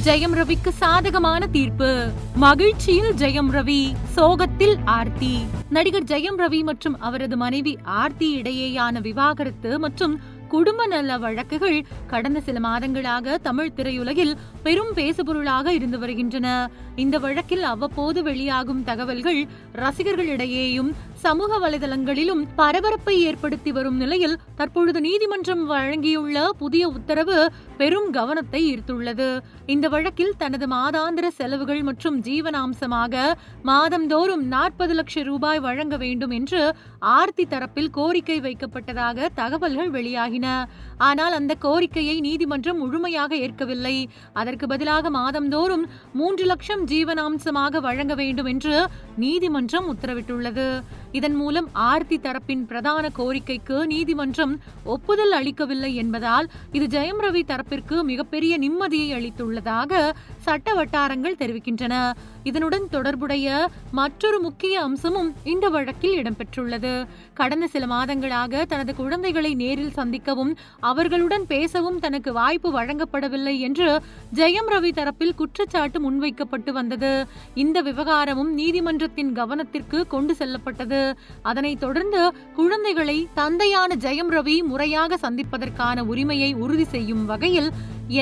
ஜெயம் ரவிக்கு சாதகமான தீர்ப்பு. மகிழ்ச்சியில் ஜெயம் ரவி, சோகத்தில் ஆர்த்தி. நடிகர் ஜெயம் ரவி மற்றும் அவரது மனைவி ஆர்த்தி இடையேயான விவாகரத்து மற்றும் குடும்ப நல வழக்குகள் கடந்த சில மாதங்களாக தமிழ் திரையுலகில் பெரும் பேசுபொருளாக இருந்து வருகின்றன. இந்த வழக்கில் அவ்வப்போது வெளியாகும் தகவல்கள் ரசிகர்களிடையேயும் சமூக வலைதளங்களிலும் பரபரப்பை ஏற்படுத்தி வரும் நிலையில் தற்பொழுது நீதிமன்றம் வழங்கியுள்ள புதிய உத்தரவு பெரும் கவனத்தை ஈர்த்துள்ளது. இந்த வழக்கில் தனது மாதாந்திர செலவுகள் மற்றும் ஜீவனாம்சமாக மாதந்தோறும் 40 லட்சம் ரூபாய் வழங்க வேண்டும் என்று ஆர்த்தி தரப்பில் கோரிக்கை வைக்கப்பட்டதாக தகவல்கள் வெளியாகின. ஆனால் அந்த கோரிக்கையை நீதிமன்றம் முழுமையாக ஏற்கவில்லை. அதற்கு பதிலாக மாதந்தோறும் 3 லட்சம் ஜீவனாம்சமாக வழங்க வேண்டும் என்று நீதிமன்றம் உத்தரவிட்டுள்ளது. இதன் மூலம் ஆர்த்தி தரப்பின் பிரதான கோரிக்கைக்கு நீதிமன்றம் ஒப்புதல் அளிக்கவில்லை என்பதால் இது ஜெயம் ரவி தரப்பிற்கு மிகப்பெரிய நிம்மதியை அளித்துள்ளதாக சட்ட வட்டாரங்கள் தெரிவிக்கின்றன. இதனுடன் தொடர்புடைய மற்றொரு முக்கிய அம்சமும் இந்த வழக்கில் இடம்பெற்றுள்ளது. கடந்த சில மாதங்களாக தனது குழந்தைகளை நேரில் சந்திக்கவும் அவர்களுடன் பேசவும் தனக்கு வாய்ப்பு வழங்கப்படவில்லை என்று ஜெயம் ரவி தரப்பில் குற்றச்சாட்டு முன்வைக்கப்பட்டு வந்தது. இந்த விவகாரமும் நீதிமன்றத்தின் கவனத்திற்கு கொண்டு செல்லப்பட்டது. அதனைத் தொடர்ந்து குழந்தைகளை தந்தையான ஜெயம் ரவி முறையாக சந்திப்பதற்கான உரிமையை உறுதி செய்யும் வகையில்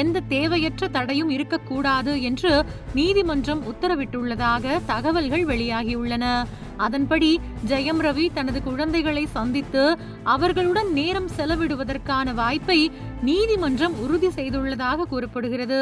எந்த தேவையற்ற தடையும் இருக்கக்கூடாது என்று நீதிமன்றம் உத்தரவிட்டுள்ளதாக தகவல்கள் வெளியாகியுள்ளன. அதன்படி ஜெயம் ரவி தனது குழந்தைகளை சந்தித்து அவர்களுடன் நேரம் செலவிடுவதற்கான வாய்ப்பை நீதிமன்றம் உறுதி செய்துள்ளதாக கூறப்படுகிறது.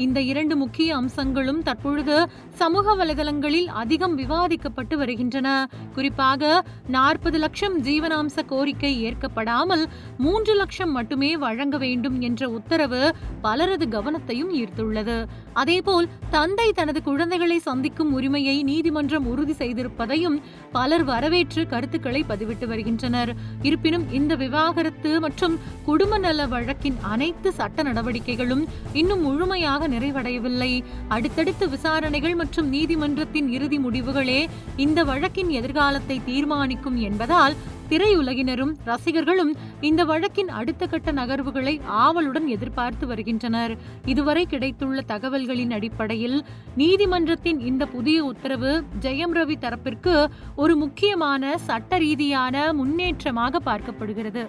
இந்த 2 முக்கிய அம்சங்களும் தற்பொழுது சமூக வலைதளங்களில் அதிகம் விவாதிக்கப்பட்டு வருகின்றன. குறிப்பாக 40 லட்சம் ஜீவனாம்ச கோரிக்கை ஏற்கப்படாமல் 3 லட்சம் மட்டுமே வழங்க வேண்டும் என்ற உத்தரவு பலரது கவனத்தையும் ஈர்த்துள்ளது. அதேபோல் தந்தை தனது குழந்தைகளை சந்திக்கும் உரிமையை நீதிமன்றம் உறுதி செய்திருப்பதையும் பலர் வரவேற்று கருத்துக்களை பதிவிட்டு வருகின்றனர். இருப்பினும் இந்த விவாகரத்து மற்றும் குடும்ப நல வழக்கின் அனைத்து சட்ட நடவடிக்கைகளும் இன்னும் முழுமையாக நிறைவடையவில்லை. அடுத்தடுத்த விசாரணைகள் மற்றும் நீதிமன்றத்தின் இறுதி முடிவுகளே இந்த வழக்கின் எதிர்காலத்தை தீர்மானிக்கும் என்பதால் திரையுலகினரும் ரசிகர்களும் இந்த வழக்கின் அடுத்த கட்ட நகர்வுகளை ஆவலுடன் எதிர்பார்த்து வருகின்றனர். இதுவரை கிடைத்துள்ள தகவல்களின் அடிப்படையில் நீதிமன்றத்தின் இந்த புதிய உத்தரவு ஜெயம் ரவி தரப்பிற்கு ஒரு முக்கியமான சட்ட ரீதியான முன்னேற்றமாக பார்க்கப்படுகிறது.